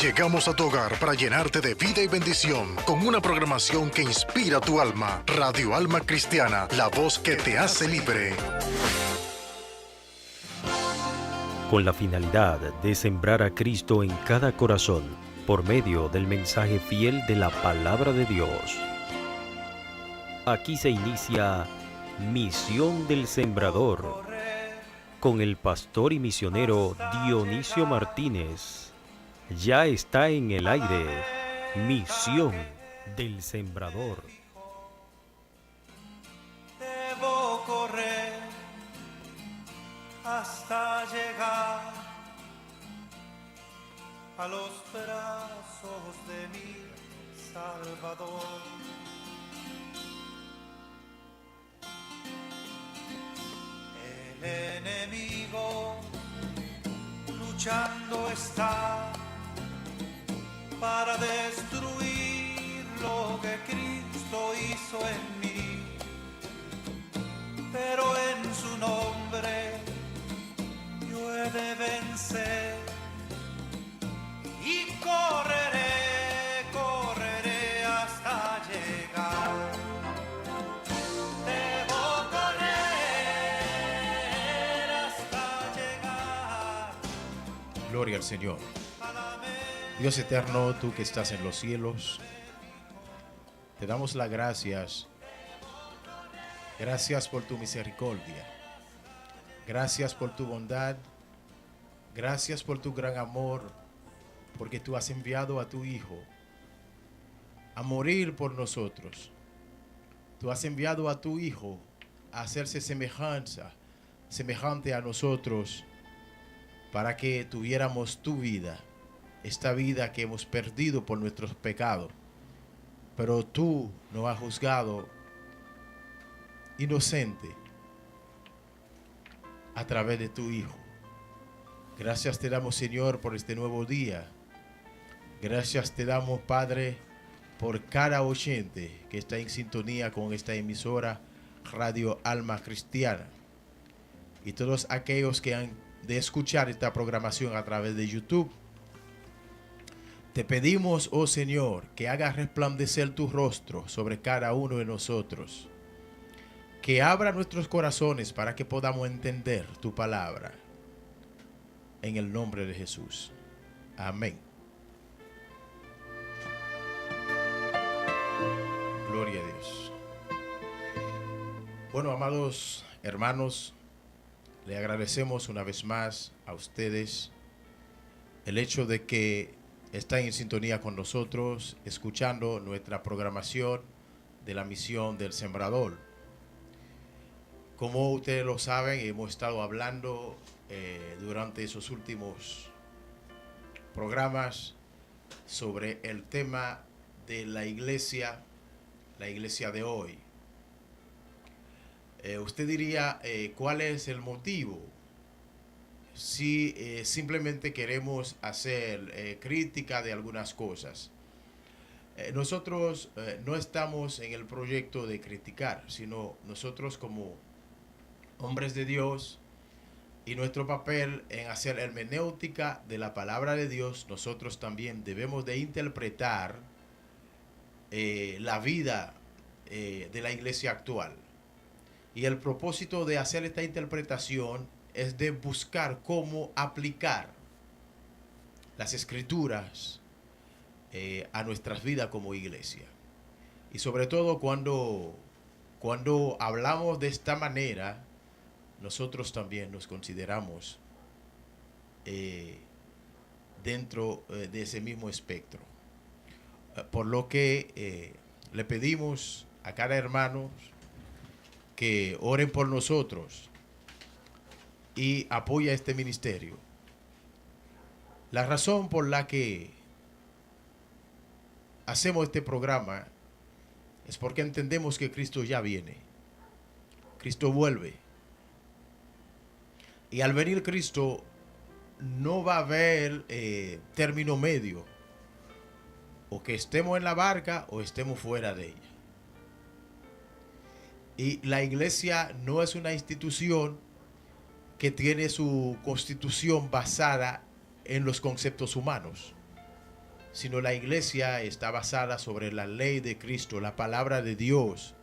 Llegamos a tu hogar para llenarte de vida y bendición con una programación que inspira tu alma. Radio Alma Cristiana, la voz que te hace libre. Con la finalidad de sembrar a Cristo en cada corazón por medio del mensaje fiel de la Palabra de Dios. Aquí se inicia Misión del Sembrador con el pastor y misionero Dionisio Martínez. Ya está en el aire, Misión del Sembrador. Debo correr hasta llegar a los brazos de mi Salvador. El enemigo luchando está para destruir lo que Cristo hizo en mí, pero en su nombre yo he de vencer y correré, correré hasta llegar. Debo correr hasta llegar. Gloria al Señor. Dios eterno, tú que estás en los cielos, te damos las gracias. Gracias por tu misericordia. Gracias por tu bondad. Gracias por tu gran amor, porque tú has enviado a tu Hijo a morir por nosotros. Tú has enviado a tu Hijo a hacerse semejante a nosotros, para que tuviéramos tu vida. Esta vida que hemos perdido por nuestros pecados, pero tú nos has juzgado inocente a través de tu Hijo. Gracias te damos, Señor, por este nuevo día. Gracias te damos, Padre, por cada oyente que está en sintonía con esta emisora Radio Alma Cristiana, y todos aquellos que han de escuchar esta programación a través de YouTube. Te pedimos, oh Señor, que hagas resplandecer tu rostro sobre cada uno de nosotros, que abra nuestros corazones para que podamos entender tu palabra, en el nombre de Jesús. Amén. Gloria a Dios. Bueno, amados hermanos, le agradecemos una vez más a ustedes el hecho de que están en sintonía con nosotros, escuchando nuestra programación de la Misión del Sembrador. Como ustedes lo saben, hemos estado hablando durante esos últimos programas sobre el tema de la iglesia de hoy. Usted diría, ¿cuál es el motivo? Si simplemente queremos hacer crítica de algunas cosas. Nosotros no estamos en el proyecto de criticar, sino nosotros como hombres de Dios, y nuestro papel en hacer hermenéutica de la palabra de Dios, nosotros también debemos de interpretar la vida de la iglesia actual. Y el propósito de hacer esta interpretación es de buscar cómo aplicar las escrituras a nuestras vidas como iglesia. Y sobre todo cuando hablamos de esta manera, nosotros también nos consideramos dentro de ese mismo espectro. Por lo que le pedimos a cada hermano que oren por nosotros y apoya este ministerio. La razón por la que hacemos este programa es porque entendemos que Cristo ya viene. Cristo vuelve. Y al venir Cristo no va a haber término medio. O que estemos en la barca o estemos fuera de ella. Y la iglesia no es una institución que tiene su constitución basada en los conceptos humanos. sino la iglesia está basada sobre la ley de Cristo, la palabra de Dios.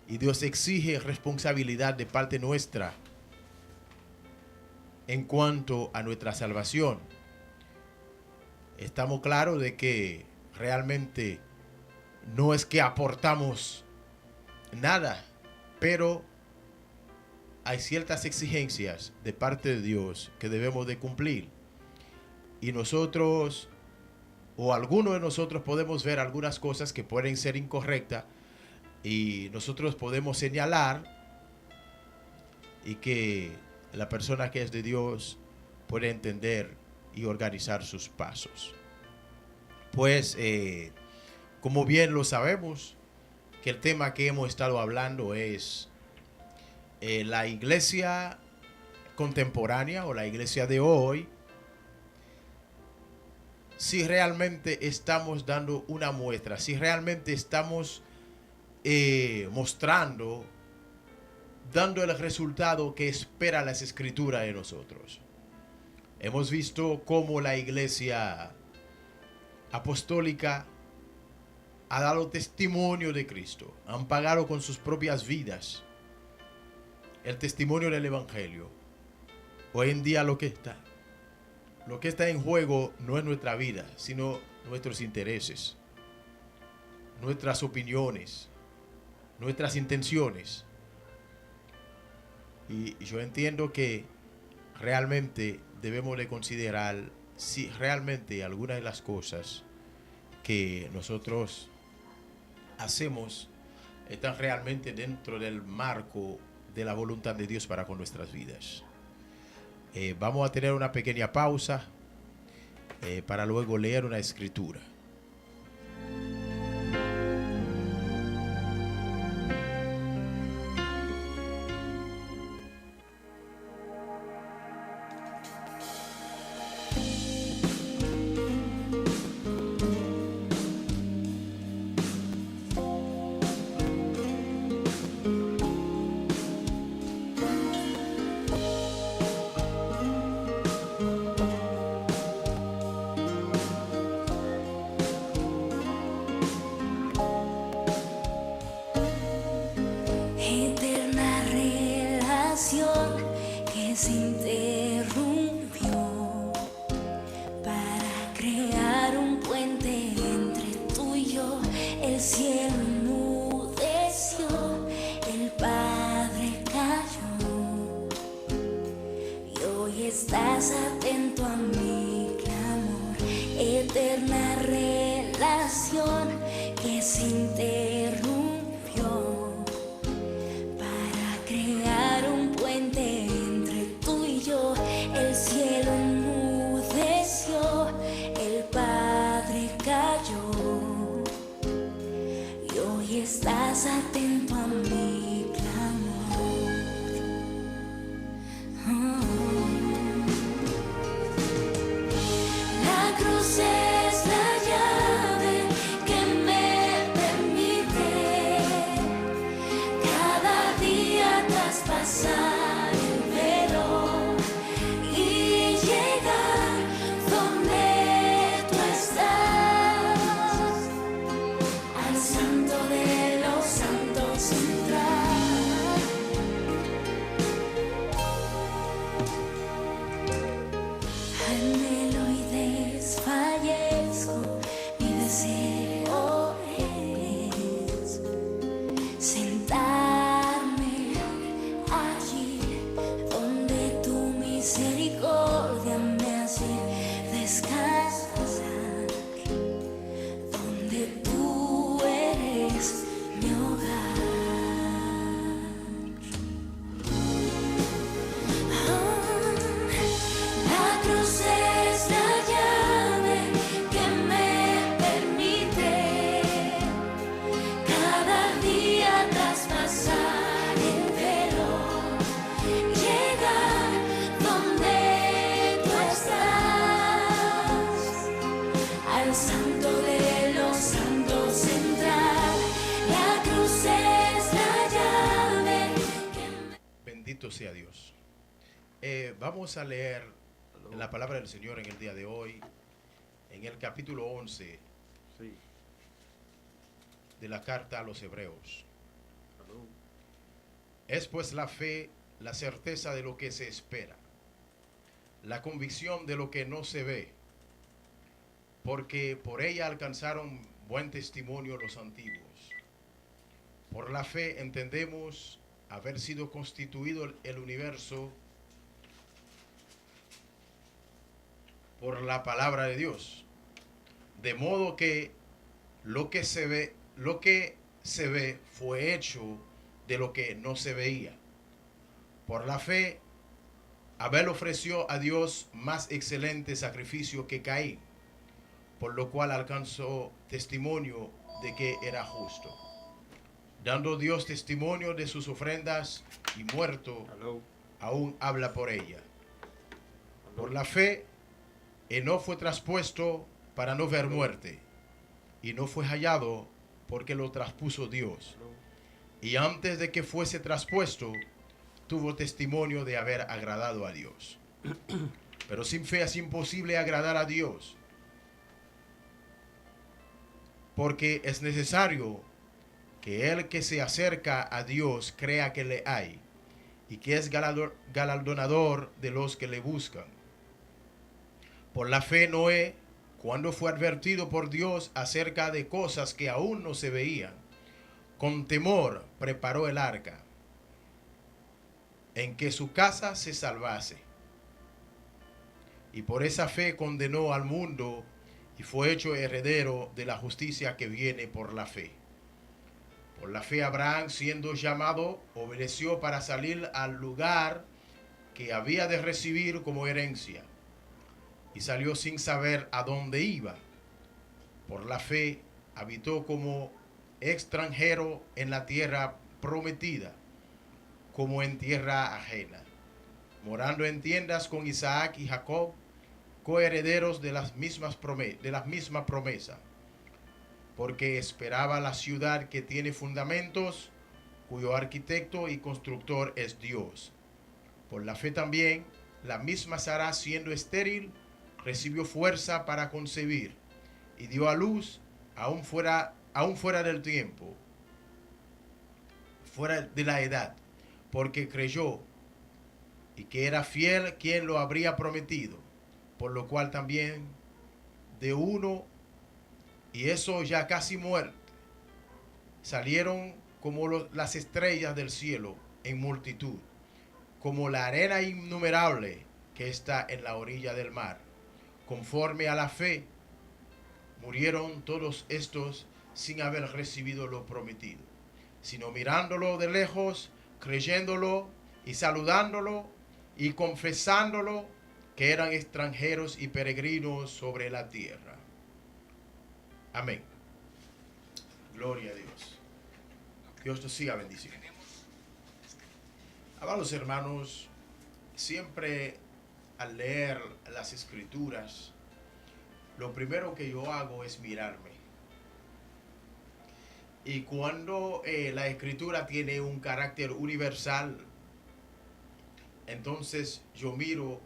Y Dios exige responsabilidad de parte nuestra en cuanto a nuestra salvación. Estamos claros de que realmente no es que aportamos nada, pero hay ciertas exigencias de parte de Dios que debemos de cumplir. Y nosotros, o algunos de nosotros, podemos ver algunas cosas que pueden ser incorrectas y nosotros podemos señalar, y que la persona que es de Dios puede entender y organizar sus pasos. Pues, como bien lo sabemos, que el tema que hemos estado hablando es la iglesia contemporánea o la iglesia de hoy. Si realmente estamos dando una muestra, si realmente estamos mostrando, dando el resultado que espera las escrituras de nosotros. Hemos visto cómo la iglesia apostólica ha dado testimonio de Cristo, han pagado con sus propias vidas el testimonio del evangelio. Hoy en día lo que está en juego no es nuestra vida, sino nuestros intereses, nuestras opiniones, nuestras intenciones. Y yo entiendo que realmente debemos de considerar si realmente algunas de las cosas que nosotros hacemos están realmente dentro del marco de la voluntad de Dios para con nuestras vidas. Vamos a tener una pequeña pausa para luego leer una escritura. Eterna relación que se interrumpió para crear un puente entre tú y yo. El cielo enmudeció, el Padre cayó y hoy estás atento a mi clamor. Eterna relación que se interrumpió para crear un puente entre tú y yo. El cielo enmudeció, el Padre cayó y hoy estás atento a mi clamor. La cruz es la llave que me permite cada día traspasar el velo y llegar donde tú estás, al santo de los santos entrar. Anhelo y desfallezco, mi deseo es sentarme allí donde tu misericordia me hace descansar, donde tú eres mi hogar. La cruz es la llave que me permite cada día traspasar el velo, llegar donde tú estás, al santo de los santos entrar. La cruz es la llave que me... Bendito sea Dios. Vamos a leer la palabra del Señor en el día de hoy en el capítulo 11 de la carta a los Hebreos. Es pues la fe, la certeza de lo que se espera, la convicción de lo que no se ve, porque por ella alcanzaron buen testimonio los antiguos. Por la fe entendemos haber sido constituido el universo por la palabra de Dios, de modo que lo que se ve fue hecho de lo que no se veía. Por la fe, Abel ofreció a Dios más excelente sacrificio que Caín, por lo cual alcanzó testimonio de que era justo, dando Dios testimonio de sus ofrendas, y muerto, aún habla por ella. Por la fe, Enoc fue traspuesto para no ver muerte, y no fue hallado porque lo traspuso Dios. Y antes de que fuese traspuesto, tuvo testimonio de haber agradado a Dios. Pero sin fe es imposible agradar a Dios, porque es necesario que el que se acerca a Dios crea que le hay, y que es galardonador de los que le buscan. Por la fe Noé, cuando fue advertido por Dios acerca de cosas que aún no se veían, con temor preparó el arca, en que su casa se salvase. Y por esa fe condenó al mundo y fue hecho heredero de la justicia que viene por la fe. Por la fe Abraham, siendo llamado, obedeció para salir al lugar que había de recibir como herencia, y salió sin saber a dónde iba. Por la fe habitó como extranjero en la tierra prometida, como en tierra ajena, morando en tiendas con Isaac y Jacob, coherederos de la misma promesa, porque esperaba la ciudad que tiene fundamentos, cuyo arquitecto y constructor es Dios. Por la fe también, la misma Sara, siendo estéril, recibió fuerza para concebir, y dio a luz aún fuera del tiempo, fuera de la edad, porque creyó, y que era fiel quien lo habría prometido, por lo cual también de uno, y eso ya casi muerto, salieron como las estrellas del cielo en multitud, como la arena innumerable que está en la orilla del mar. Conforme a la fe, murieron todos estos sin haber recibido lo prometido, sino mirándolo de lejos, creyéndolo y saludándolo y confesándolo, que eran extranjeros y peregrinos sobre la tierra. Amén. Gloria a Dios. Dios te siga bendiciendo. Amados hermanos, siempre al leer las Escrituras, lo primero que yo hago es mirarme. Y cuando la Escritura tiene un carácter universal, entonces yo miro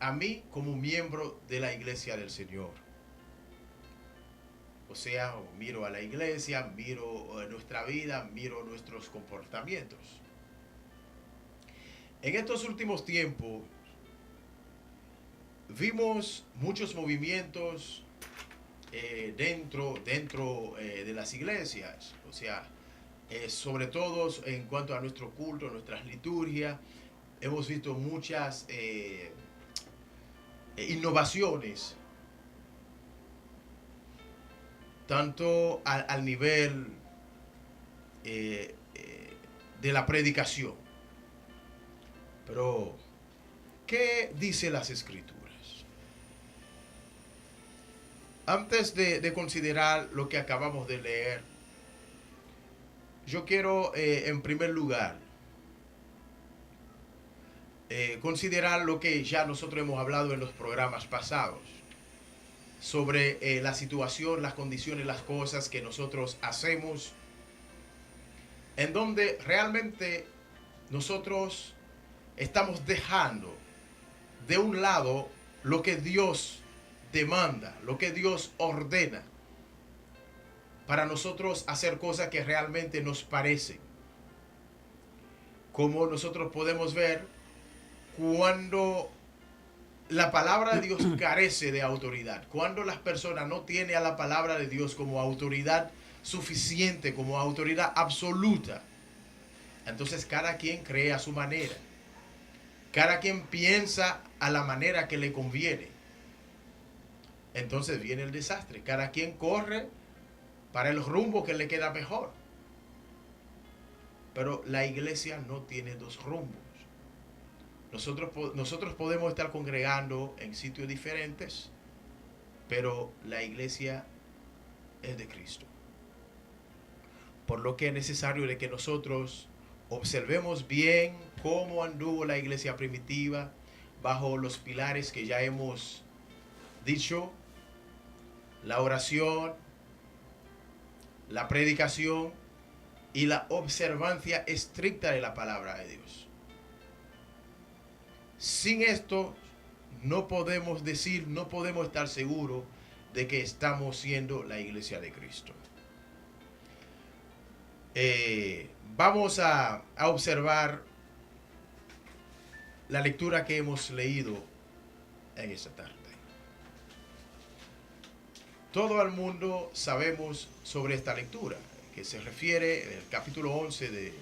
a mí como miembro de la iglesia del Señor. O sea, miro a la iglesia, miro nuestra vida, miro nuestros comportamientos. En estos últimos tiempos vimos muchos movimientos dentro de las iglesias, o sea, sobre todo en cuanto a nuestro culto, nuestras liturgias, hemos visto muchas innovaciones, tanto al nivel de la predicación. Pero, ¿qué dice las Escrituras? Antes de considerar lo que acabamos de leer, yo quiero, en primer lugar, considerar lo que ya nosotros hemos hablado en los programas pasados, sobre la situación, las condiciones, las cosas que nosotros hacemos, en donde realmente nosotros estamos dejando de un lado lo que Dios demanda, lo que Dios ordena, para nosotros hacer cosas que realmente nos parecen. Como nosotros podemos ver, cuando la palabra de Dios carece de autoridad, cuando las personas no tienen a la palabra de Dios como autoridad suficiente, como autoridad absoluta, entonces cada quien cree a su manera. Cada quien piensa a la manera que le conviene. Entonces viene el desastre. Cada quien corre para el rumbo que le queda mejor. Pero la iglesia no tiene dos rumbos. Nosotros podemos estar congregando en sitios diferentes, pero la iglesia es de Cristo. Por lo que es necesario de que nosotros observemos bien cómo anduvo la iglesia primitiva bajo los pilares que ya hemos dicho: la oración, la predicación y la observancia estricta de la palabra de Dios. Sin esto no podemos decir, no podemos estar seguros de que estamos siendo la iglesia de Cristo. Vamos a observar la lectura que hemos leído en esta tarde. Todo el mundo sabemos sobre esta lectura, que se refiere al capítulo 11 de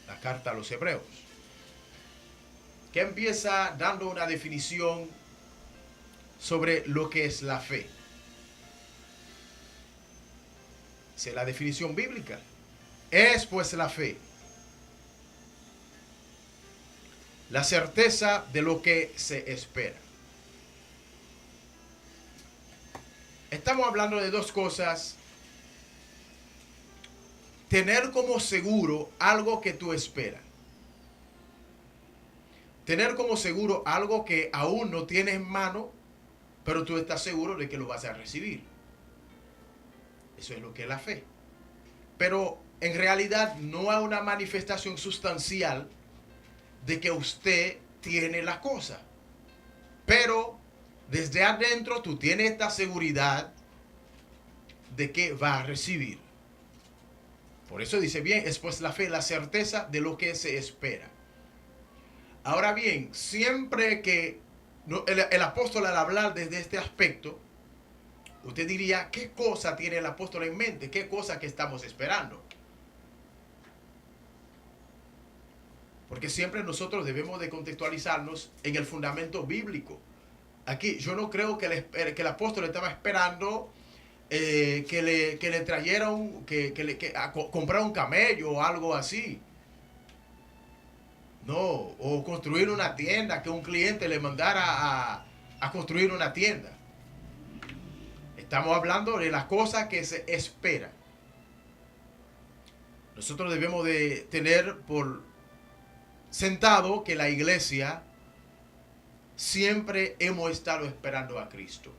la carta a los Hebreos, que empieza dando una definición sobre lo que es la fe. Esa es la definición bíblica. Es pues la fe la certeza de lo que se espera. Estamos hablando de dos cosas. Tener como seguro algo que tú esperas. Tener como seguro algo que aún no tienes en mano, pero tú estás seguro de que lo vas a recibir. Eso es lo que es la fe. Pero en realidad no hay una manifestación sustancial de que usted tiene la cosa. Pero desde adentro tú tienes esta seguridad de que va a recibir. Por eso dice bien, es pues la fe, la certeza de lo que se espera. Ahora bien, siempre que el apóstol al hablar desde este aspecto, usted diría, ¿qué cosa tiene el apóstol en mente? ¿Qué cosa que estamos esperando? Porque siempre nosotros debemos de contextualizarnos en el fundamento bíblico. Aquí yo no creo que el apóstol estaba esperando que le trajera comprar un camello o algo así. No, o construir una tienda, que un cliente le mandara a construir una tienda. Estamos hablando de las cosas que se esperan. Nosotros debemos de tener por sentado que la iglesia siempre hemos estado esperando a Cristo.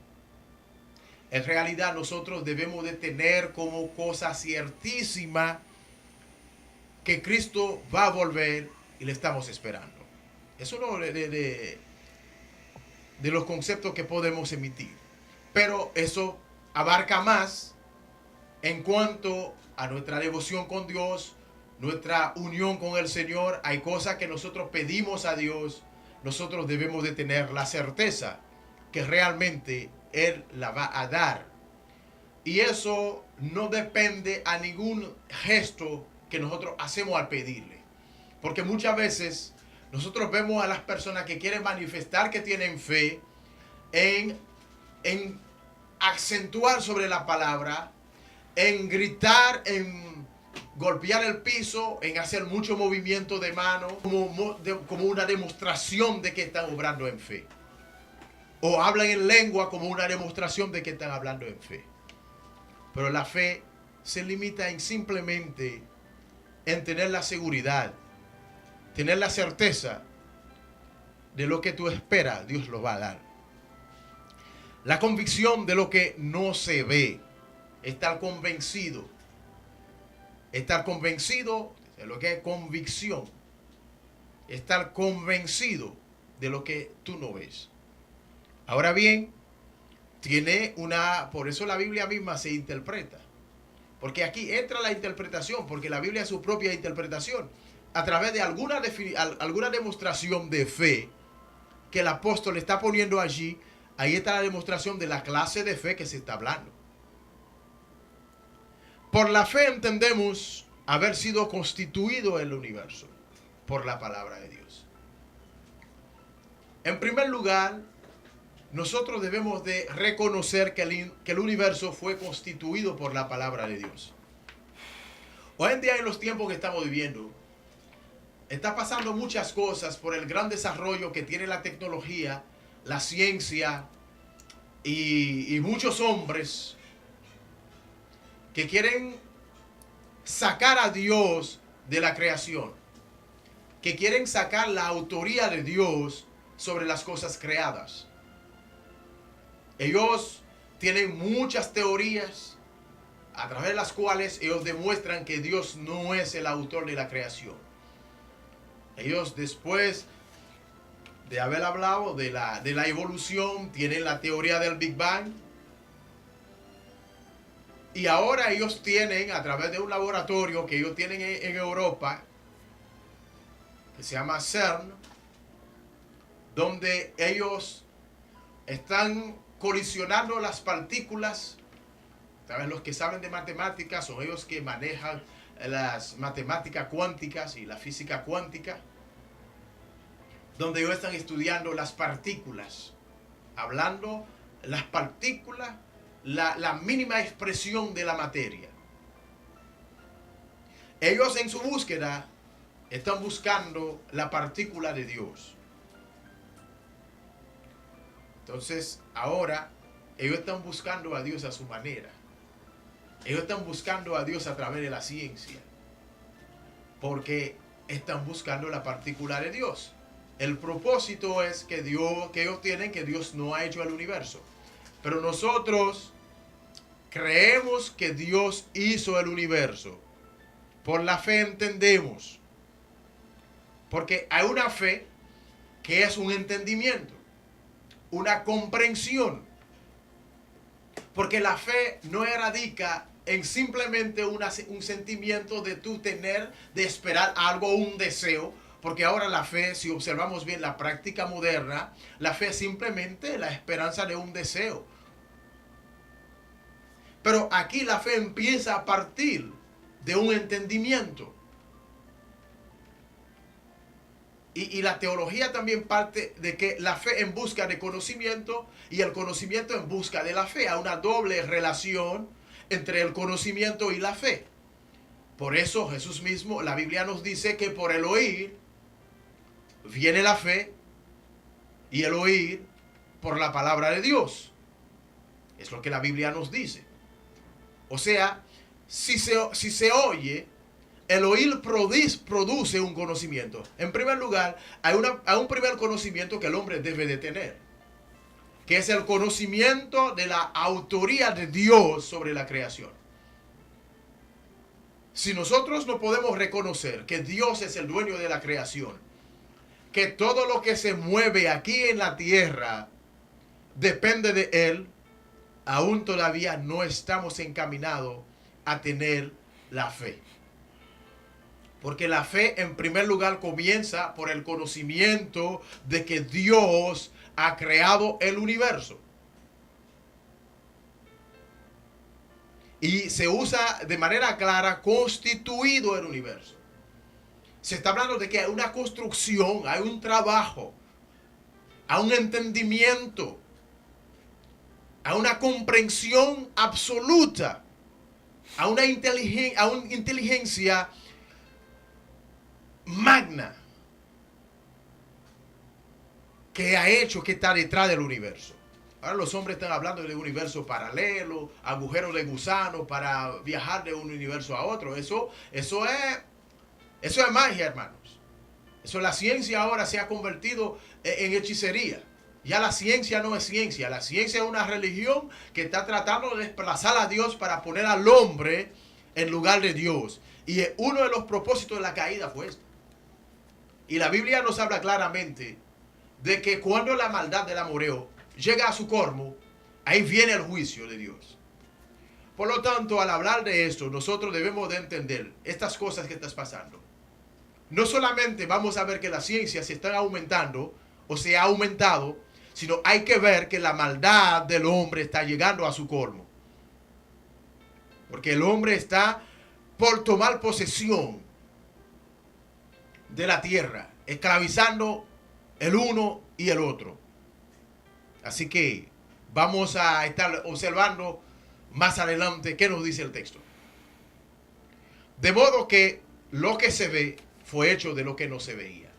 En realidad nosotros debemos de tener como cosa ciertísima que Cristo va a volver y le estamos esperando. Es uno de los conceptos que podemos emitir. Pero eso abarca más en cuanto a nuestra devoción con Dios, nuestra unión con el Señor. Hay cosas que nosotros pedimos a Dios, nosotros debemos de tener la certeza que realmente Él la va a dar. Y eso no depende a ningún gesto que nosotros hacemos al pedirle. Porque muchas veces nosotros vemos a las personas que quieren manifestar que tienen fe en acentuar sobre la palabra, en gritar, en golpear el piso, en hacer mucho movimiento de mano, como una demostración de que están obrando en fe. O hablan en lengua como una demostración de que están hablando en fe. Pero la fe se limita en simplemente en tener la seguridad, tener la certeza de lo que tú esperas, Dios lo va a dar. La convicción de lo que no se ve, estar convencido. Estar convencido de lo que es convicción. Estar convencido de lo que tú no ves. Ahora bien, por eso la Biblia misma se interpreta. Porque aquí entra la interpretación, porque la Biblia es su propia interpretación. A través de alguna demostración de fe que el apóstol está poniendo allí, ahí está la demostración de la clase de fe que se está hablando. Por la fe entendemos haber sido constituido el universo por la palabra de Dios. En primer lugar, nosotros debemos de reconocer que el universo fue constituido por la palabra de Dios. Hoy en día, en los tiempos que estamos viviendo, está pasando muchas cosas por el gran desarrollo que tiene la tecnología, la ciencia y muchos hombres que quieren sacar a Dios de la creación, que quieren sacar la autoría de Dios sobre las cosas creadas. Ellos tienen muchas teorías a través de las cuales ellos demuestran que Dios no es el autor de la creación. Ellos, después de haber hablado de la evolución, tienen la teoría del Big Bang. Y ahora ellos tienen, a través de un laboratorio que ellos tienen en Europa, que se llama CERN, donde ellos están colisionando las partículas. ¿Saben? Los que saben de matemáticas son ellos que manejan las matemáticas cuánticas y la física cuántica, donde ellos están estudiando las partículas, hablando las partículas, la mínima expresión de la materia. Ellos en su búsqueda están buscando la partícula de Dios. Entonces, ahora ellos están buscando a Dios a su manera. Ellos están buscando a Dios a través de la ciencia, porque están buscando la partícula de Dios. El propósito es que ellos tienen que Dios no ha hecho el universo. Pero nosotros creemos que Dios hizo el universo. Por la fe entendemos. Porque hay una fe que es un entendimiento, una comprensión. Porque la fe no radica en simplemente un sentimiento de tú tener, de esperar algo, un deseo. Porque ahora la fe, si observamos bien la práctica moderna, la fe es simplemente la esperanza de un deseo. Pero aquí la fe empieza a partir de un entendimiento. Y la teología también parte de que la fe en busca de conocimiento y el conocimiento en busca de la fe. Hay una doble relación entre el conocimiento y la fe. Por eso Jesús mismo, la Biblia nos dice que por el oír viene la fe, y el oír por la palabra de Dios. Es lo que la Biblia nos dice. O sea, si se oye, el oír produce un conocimiento. En primer lugar, hay un primer conocimiento que el hombre debe de tener, que es el conocimiento de la autoría de Dios sobre la creación. Si nosotros no podemos reconocer que Dios es el dueño de la creación, que todo lo que se mueve aquí en la tierra depende de Él, aún todavía no estamos encaminados a tener la fe. Porque la fe, en primer lugar, comienza por el conocimiento de que Dios ha creado el universo. Y se usa de manera clara, constituido el universo. Se está hablando de que hay una construcción, hay un trabajo, hay un entendimiento, hay una comprensión absoluta, hay una inteligencia magna que ha hecho, que está detrás del universo. Ahora los hombres están hablando de un universo paralelo, agujeros de gusano para viajar de un universo a otro. Eso es magia, hermanos. La ciencia ahora se ha convertido en hechicería. Ya la ciencia no es ciencia. La ciencia es una religión que está tratando de desplazar a Dios para poner al hombre en lugar de Dios. Y uno de los propósitos de la caída fue esto. Y la Biblia nos habla claramente de que cuando la maldad del amoreo llega a su colmo, ahí viene el juicio de Dios. Por lo tanto, al hablar de esto, nosotros debemos de entender estas cosas que están pasando. No solamente vamos a ver que la ciencia se está aumentando o se ha aumentado, sino hay que ver que la maldad del hombre está llegando a su colmo. Porque el hombre está por tomar posesión de la tierra, esclavizando el uno y el otro. Así que vamos a estar observando más adelante qué nos dice el texto. De modo que lo que se ve fue hecho de lo que no se veía.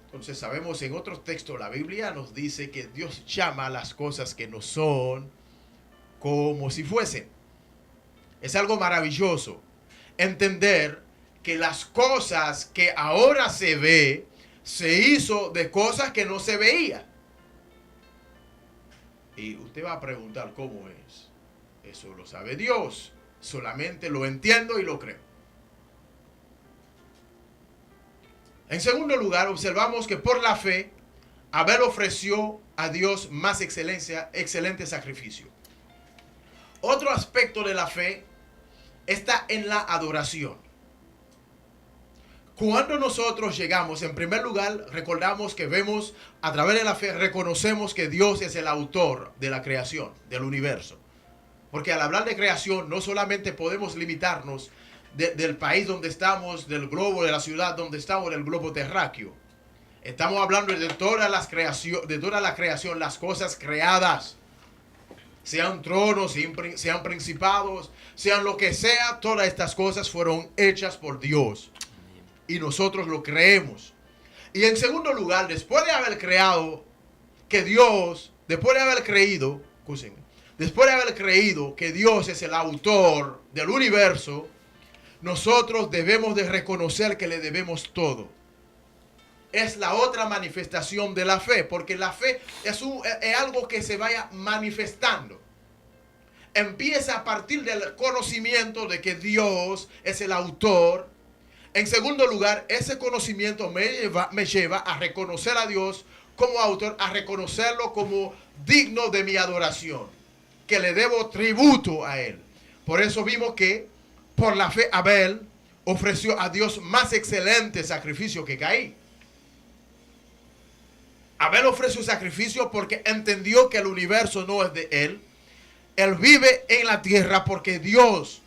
Entonces sabemos en otros textos, la Biblia nos dice que Dios llama a las cosas que no son como si fuesen. Es algo maravilloso entender que las cosas que ahora se ve se hizo de cosas que no se veía. Y usted va a preguntar cómo es. Eso lo sabe Dios. Solamente lo entiendo y lo creo. En segundo lugar, observamos que por la fe, Abel ofreció a Dios más excelente sacrificio. Otro aspecto de la fe está en la adoración. Cuando nosotros llegamos, en primer lugar, recordamos que vemos a través de la fe, reconocemos que Dios es el autor de la creación, del universo. Porque al hablar de creación, no solamente podemos limitarnos del país donde estamos, del globo, de la ciudad donde estamos, del globo terráqueo. Estamos hablando de toda la creación, las cosas creadas. Sean tronos, sean principados, sean lo que sea, todas estas cosas fueron hechas por Dios. Y nosotros lo creemos. Y en segundo lugar, después de haber creado que Dios, después de haber creído que Dios es el autor del universo, nosotros debemos de reconocer que le debemos todo. Es la otra manifestación de la fe, porque la fe es algo que se vaya manifestando. Empieza a partir del conocimiento de que Dios es el autor. En segundo lugar, ese conocimiento me lleva a reconocer a Dios como autor, a reconocerlo como digno de mi adoración, que le debo tributo a Él. Por eso vimos que por la fe Abel ofreció a Dios más excelente sacrificio que Caín. Abel ofreció un sacrificio porque entendió que el universo no es de él. Él vive en la tierra porque Dios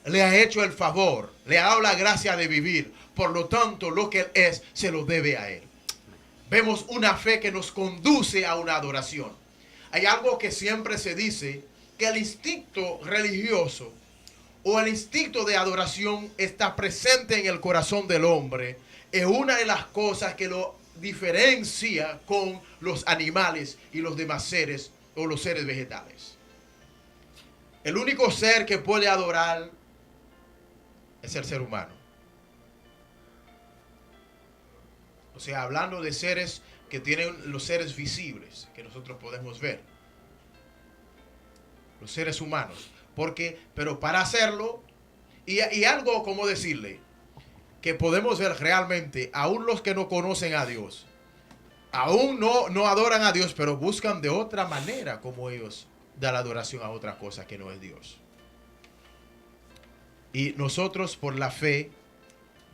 le ha hecho el favor, le ha dado la gracia de vivir. Por lo tanto, lo que él es, se lo debe a él. Vemos una fe que nos conduce a una adoración. Hay algo que siempre se dice, que el instinto religioso o el instinto de adoración está presente en el corazón del hombre. Es una de las cosas que lo diferencia con los animales y los demás seres o los seres vegetales. El único ser que puede adorar es el ser humano. O sea, hablando de seres que tienen los seres visibles que nosotros podemos ver. Los seres humanos. Pero para hacerlo, y algo como decirle, que podemos ver realmente, aún los que no conocen a Dios, aún no adoran a Dios, pero buscan de otra manera como ellos dan la adoración a otra cosa que no es Dios. Y nosotros por la fe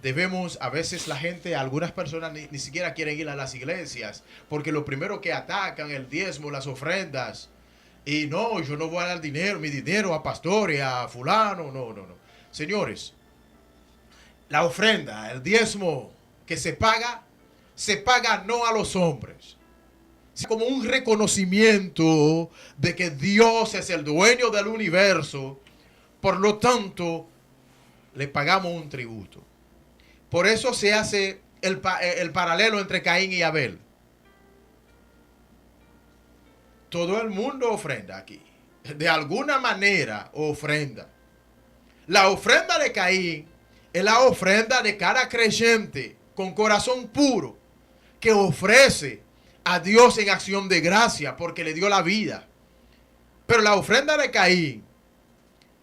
debemos, a veces la gente, algunas personas ni siquiera quieren ir a las iglesias, porque lo primero que atacan el diezmo, las ofrendas, y no, yo no voy a dar mi dinero a pastores, a fulano, no. Señores, la ofrenda, el diezmo que se paga no a los hombres. Es como un reconocimiento de que Dios es el dueño del universo. Por lo tanto, le pagamos un tributo. Por eso se hace el paralelo entre Caín y Abel. Todo el mundo ofrenda aquí. De alguna manera ofrenda. La ofrenda de Caín es la ofrenda de cada creyente con corazón puro que ofrece a Dios en acción de gracia porque le dio la vida. Pero la ofrenda de Caín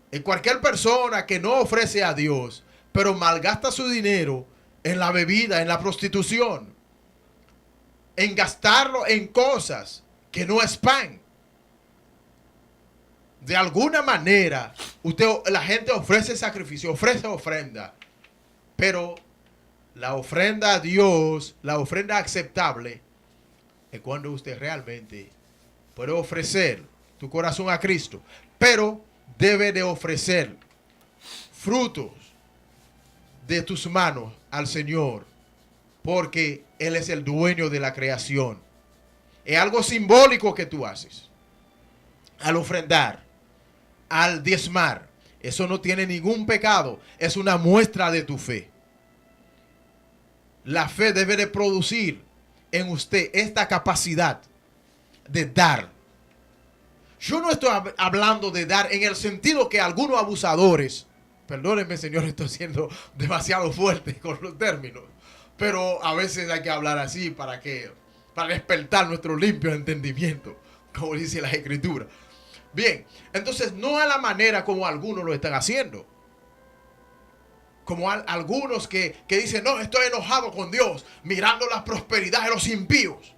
es cualquier persona que no ofrece a Dios, pero malgasta su dinero en la bebida, en la prostitución. en gastarlo en cosas que no es pan. De alguna manera, la gente ofrece sacrificio, ofrece ofrenda, pero la ofrenda a Dios, la ofrenda aceptable, es cuando usted realmente puede ofrecer tu corazón a Cristo, pero debe de ofrecer frutos de tus manos al Señor, porque Él es el dueño de la creación. Es algo simbólico que tú haces al ofrendar, al diezmar. Eso no tiene ningún pecado, es una muestra de tu fe. La fe debe de producir en usted esta capacidad de dar. Yo no estoy hablando de dar en el sentido que algunos abusadores, perdónenme señor, estoy siendo demasiado fuerte con los términos, pero a veces hay que hablar así para despertar nuestro limpio entendimiento, como dice la Escritura. Bien, entonces no a la manera como algunos lo están haciendo. Como algunos que dicen, no, estoy enojado con Dios, mirando la prosperidad de los impíos.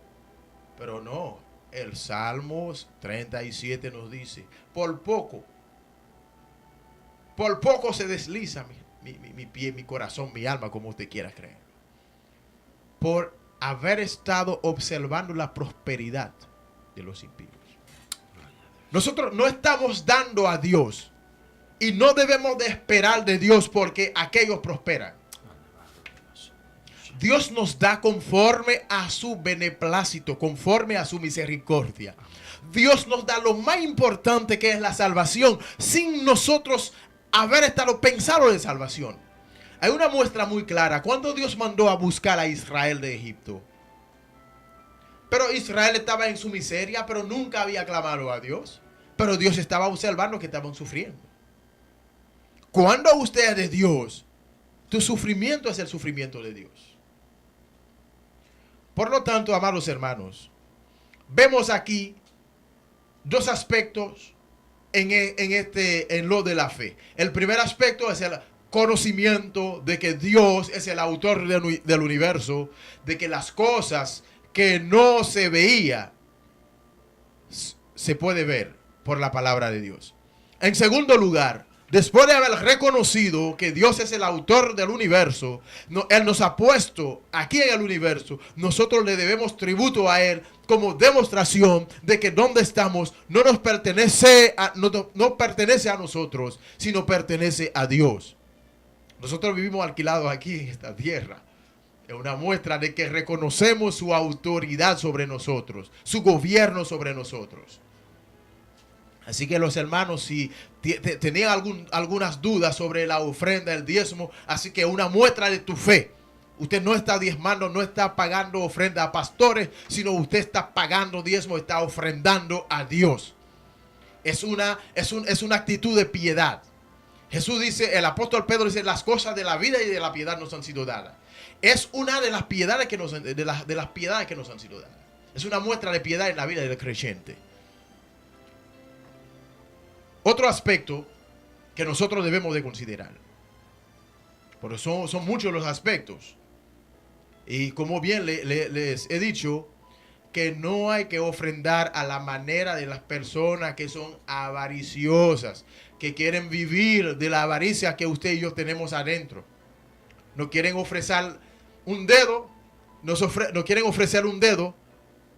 Pero no, el Salmos 37 nos dice, por poco se desliza mi pie, mi corazón, mi alma, como usted quiera creer. Por haber estado observando la prosperidad de los impíos. Nosotros no estamos dando a Dios y no debemos de esperar de Dios porque aquellos prosperan. Dios nos da conforme a su beneplácito, conforme a su misericordia. Dios nos da lo más importante, que es la salvación, sin nosotros haber estado pensando en salvación. Hay una muestra muy clara. Cuando Dios mandó a buscar a Israel de Egipto, pero Israel estaba en su miseria, pero nunca había clamado a Dios. Pero Dios estaba observando que estaban sufriendo. Cuando usted es de Dios, tu sufrimiento es el sufrimiento de Dios. Por lo tanto, amados hermanos, vemos aquí dos aspectos en lo de la fe. El primer aspecto es el conocimiento de que Dios es el autor del universo, de que las cosas que no se veía se puede ver por la palabra de Dios. En segundo lugar, después de haber reconocido que Dios es el autor del universo, Él nos ha puesto aquí en el universo, nosotros le debemos tributo a Él como demostración de que donde estamos no nos pertenece no pertenece a nosotros, sino pertenece a Dios. Nosotros vivimos alquilados aquí en esta tierra. Es una muestra de que reconocemos su autoridad sobre nosotros, su gobierno sobre nosotros. Así que los hermanos, si tenían algunas dudas sobre la ofrenda, el diezmo, así que una muestra de tu fe. Usted no está diezmando, no está pagando ofrenda a pastores, sino usted está pagando diezmo, está ofrendando a Dios. Es una actitud de piedad. Jesús dice, el apóstol Pedro dice, las cosas de la vida y de la piedad nos han sido dadas. Es una de las piedades que nos han sido dadas. Es una muestra de piedad en la vida del creyente. Otro aspecto que nosotros debemos de considerar. Porque son muchos los aspectos. Y como bien les he dicho, que no hay que ofrendar a la manera de las personas que son avariciosas, que quieren vivir de la avaricia que usted y yo tenemos adentro. No quieren ofrecer un dedo, no quieren ofrecer un dedo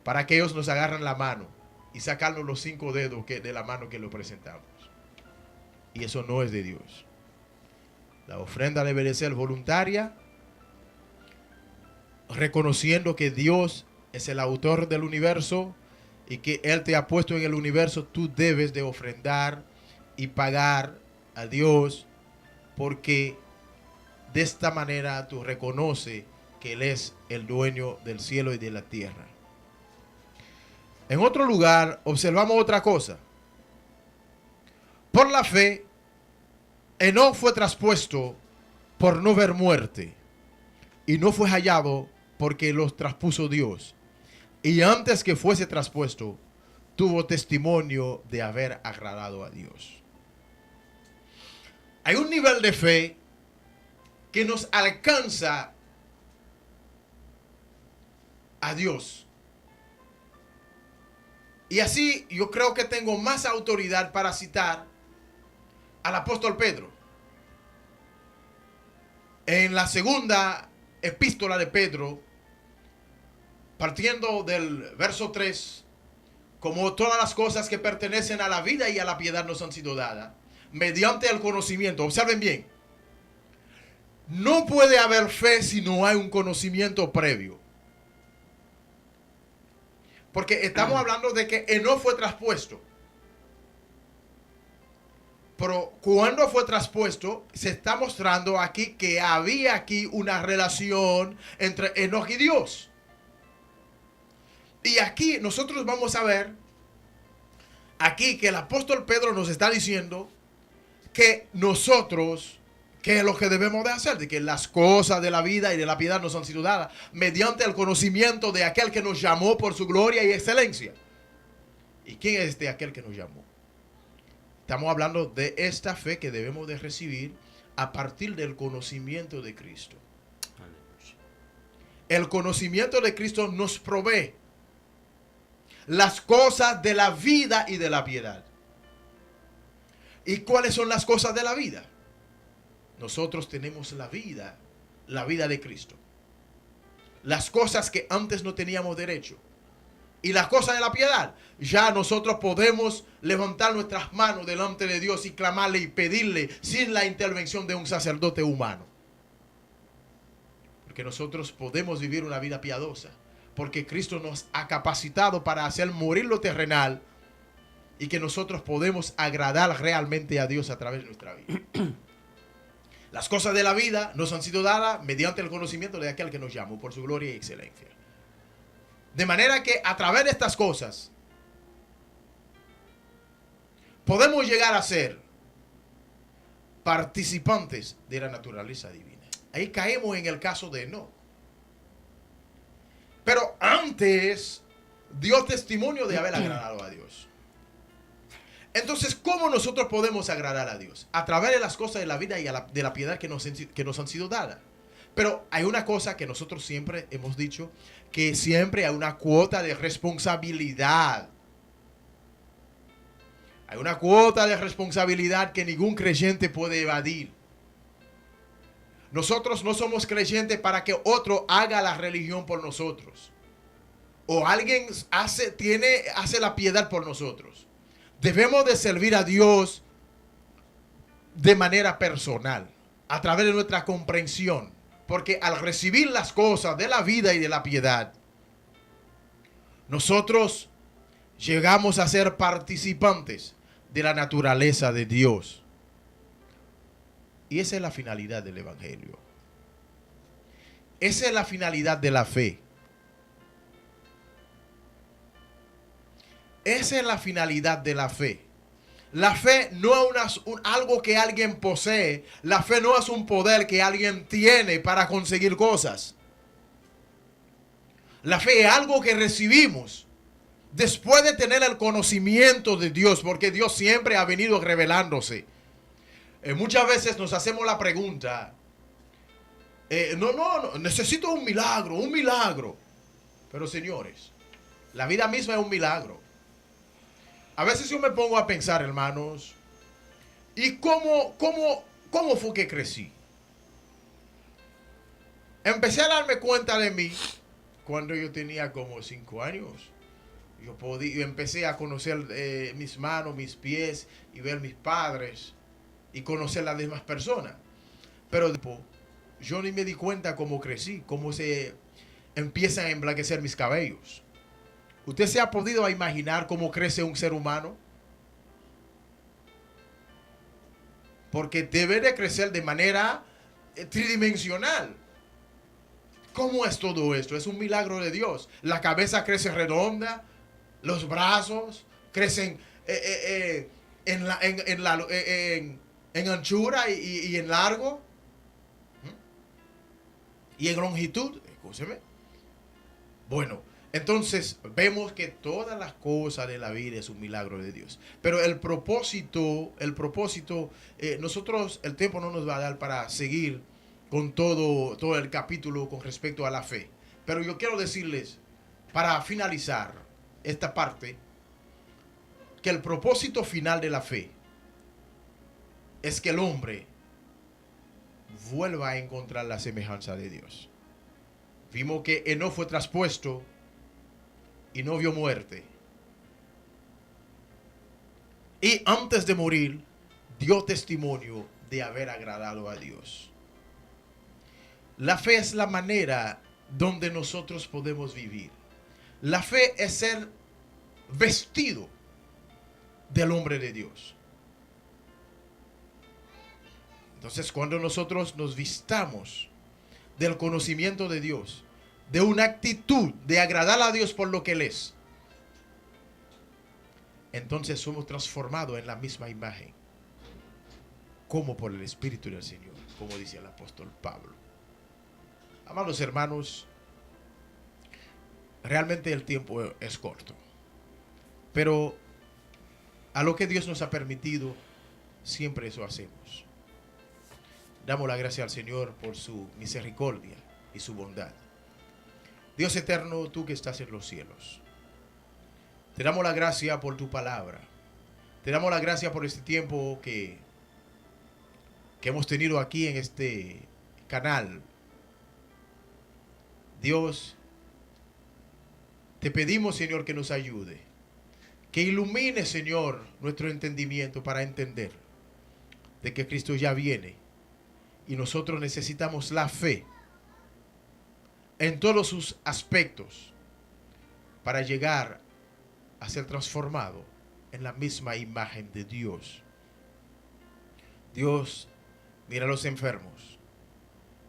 para que ellos nos agarren la mano y sacarnos los 5 dedos de la mano que le presentamos. Y eso no es de Dios. La ofrenda debe de ser voluntaria, reconociendo que Dios es el autor del universo y que Él te ha puesto en el universo. Tú debes de ofrendar y pagar a Dios, porque de esta manera tú reconoces que Él es el dueño del cielo y de la tierra. En otro lugar observamos otra cosa. Por la fe, Enoc fue traspuesto por no ver muerte, y no fue hallado porque los traspuso Dios. Y antes que fuese traspuesto, tuvo testimonio de haber agradado a Dios. Hay un nivel de fe que nos alcanza a Dios Y así yo creo que tengo más autoridad para citar al apóstol Pedro. En la segunda epístola de Pedro, partiendo del verso 3, como todas las cosas que pertenecen a la vida y a la piedad nos han sido dadas, mediante el conocimiento. Observen bien, no puede haber fe si no hay un conocimiento previo. Porque estamos hablando de que Enoc fue traspuesto. Pero cuando fue traspuesto, se está mostrando aquí que había aquí una relación entre Enoc y Dios. Y aquí nosotros vamos a ver, aquí que el apóstol Pedro nos está diciendo que nosotros, ¿qué es lo que debemos de hacer? De que las cosas de la vida y de la piedad nos han sido dadas mediante el conocimiento de aquel que nos llamó por su gloria y excelencia. ¿Y quién es aquel que nos llamó? Estamos hablando de esta fe que debemos de recibir a partir del conocimiento de Cristo. El conocimiento de Cristo nos provee las cosas de la vida y de la piedad. ¿Y cuáles son las cosas de la vida? Nosotros tenemos la vida de Cristo. Las cosas que antes no teníamos derecho. Y las cosas de la piedad, ya nosotros podemos levantar nuestras manos delante de Dios y clamarle y pedirle sin la intervención de un sacerdote humano. Porque nosotros podemos vivir una vida piadosa. Porque Cristo nos ha capacitado para hacer morir lo terrenal y que nosotros podemos agradar realmente a Dios a través de nuestra vida. Las cosas de la vida nos han sido dadas mediante el conocimiento de aquel que nos llamó por su gloria y excelencia. De manera que a través de estas cosas podemos llegar a ser participantes de la naturaleza divina. Ahí caemos en el caso de Enoc. Pero antes dio testimonio de haber agradado a Dios. Entonces, ¿cómo nosotros podemos agradar a Dios? A través de las cosas de la vida y de la piedad que nos han sido dadas. Pero hay una cosa que nosotros siempre hemos dicho, que siempre hay una cuota de responsabilidad. Hay una cuota de responsabilidad que ningún creyente puede evadir. Nosotros no somos creyentes para que otro haga la religión por nosotros. O alguien hace la piedad por nosotros. Debemos de servir a Dios de manera personal, a través de nuestra comprensión. Porque al recibir las cosas de la vida y de la piedad, nosotros llegamos a ser participantes de la naturaleza de Dios. Y esa es la finalidad del Evangelio. Esa es la finalidad de la fe. Esa es la finalidad de la fe. La fe no es algo que alguien posee. La fe no es un poder que alguien tiene para conseguir cosas. La fe es algo que recibimos después de tener el conocimiento de Dios, porque Dios siempre ha venido revelándose. Muchas veces nos hacemos la pregunta, no, necesito un milagro. Pero señores, la vida misma es un milagro. A veces yo me pongo a pensar, hermanos, ¿y cómo fue que crecí? Empecé a darme cuenta de mí cuando yo tenía como 5 años. Yo empecé a conocer mis manos, mis pies y ver mis padres y conocer las demás personas. Pero después, yo ni me di cuenta cómo crecí, cómo se empiezan a emblanquecer mis cabellos. ¿Usted se ha podido imaginar cómo crece un ser humano? Porque debe de crecer de manera tridimensional. ¿Cómo es todo esto? Es un milagro de Dios. La cabeza crece redonda, los brazos crecen en anchura y en largo. Y en longitud. Escúcheme. Bueno. Entonces vemos que todas las cosas de la vida es un milagro de Dios. Pero el propósito, nosotros el tiempo no nos va a dar para seguir con todo el capítulo con respecto a la fe. Pero yo quiero decirles, para finalizar esta parte, que el propósito final de la fe es que el hombre vuelva a encontrar la semejanza de Dios. Vimos que Enoc fue traspuesto y no vio muerte. Y antes de morir, dio testimonio de haber agradado a Dios. La fe es la manera donde nosotros podemos vivir. La fe es ser vestido del hombre de Dios. Entonces, cuando nosotros nos vistamos del conocimiento de Dios, de una actitud de agradar a Dios por lo que Él es, entonces somos transformados en la misma imagen, como por el Espíritu del Señor, como dice el apóstol Pablo. Amados hermanos, realmente el tiempo es corto, pero a lo que Dios nos ha permitido, siempre eso hacemos. Damos la gracia al Señor por su misericordia y su bondad. Dios eterno, tú que estás en los cielos, te damos la gracia por tu palabra. Te damos la gracia por este tiempo que hemos tenido aquí en este canal. Dios, te pedimos, Señor, que nos ayude, que ilumine, Señor, nuestro entendimiento para entender de que Cristo ya viene y nosotros necesitamos la fe en todos sus aspectos para llegar a ser transformado en la misma imagen de Dios. Dios, mira a los enfermos.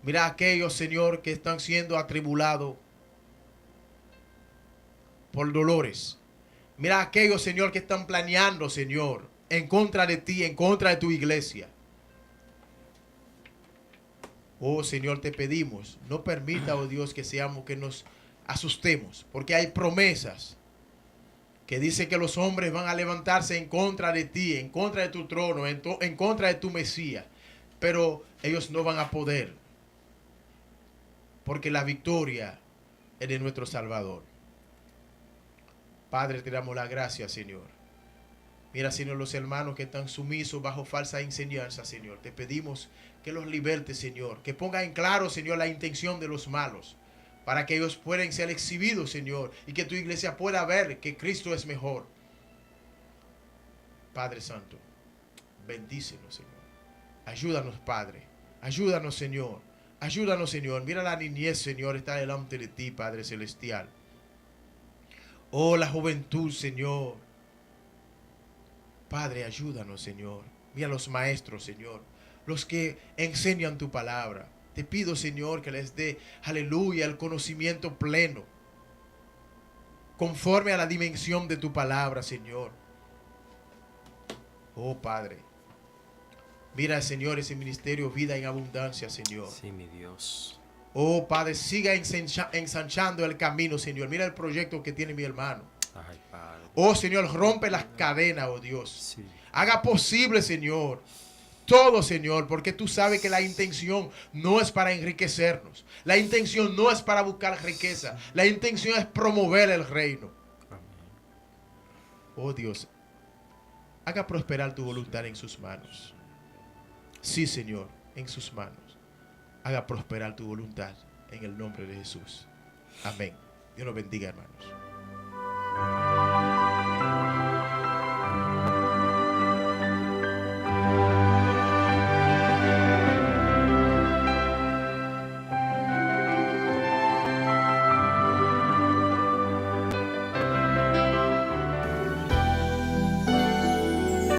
Mira a aquellos, Señor, que están siendo atribulados por dolores. Mira a aquellos, Señor, que están planeando, Señor, en contra de ti, en contra de tu iglesia. Oh, Señor, te pedimos, no permita, oh Dios, que nos asustemos, porque hay promesas que dice que los hombres van a levantarse en contra de ti, en contra de tu trono, en contra de tu Mesías. Pero ellos no van a poder, porque la victoria es de nuestro Salvador. Padre, te damos la gracia, Señor. Mira, Señor, los hermanos que están sumisos bajo falsa enseñanza, Señor. Te pedimos que los libertes, Señor. Que ponga en claro, Señor, la intención de los malos, para que ellos puedan ser exhibidos, Señor, y que tu iglesia pueda ver que Cristo es mejor. Padre Santo, bendícenos, Señor. Ayúdanos, Padre. Ayúdanos, Señor. Ayúdanos, Señor. Mira la niñez, Señor, está delante de ti, Padre Celestial. Oh, la juventud, Señor. Padre, ayúdanos, Señor. Mira los maestros, Señor. Los que enseñan tu palabra. Te pido, Señor, que les dé, aleluya, el conocimiento pleno, conforme a la dimensión de tu palabra, Señor. Oh, Padre, mira, Señor, ese ministerio Vida en Abundancia, Señor. Sí, mi Dios. Oh, Padre, siga ensanchando el camino, Señor. Mira el proyecto que tiene mi hermano. Ay, Padre. Oh, Señor, rompe las cadenas, oh Dios. Sí. Haga posible, Señor, todo, Señor, porque tú sabes que la intención no es para enriquecernos. La intención no es para buscar riqueza. La intención es promover el reino. Amén. Oh Dios, haga prosperar tu voluntad en sus manos. Sí, Señor, en sus manos. Haga prosperar tu voluntad en el nombre de Jesús. Amén. Dios los bendiga, hermanos.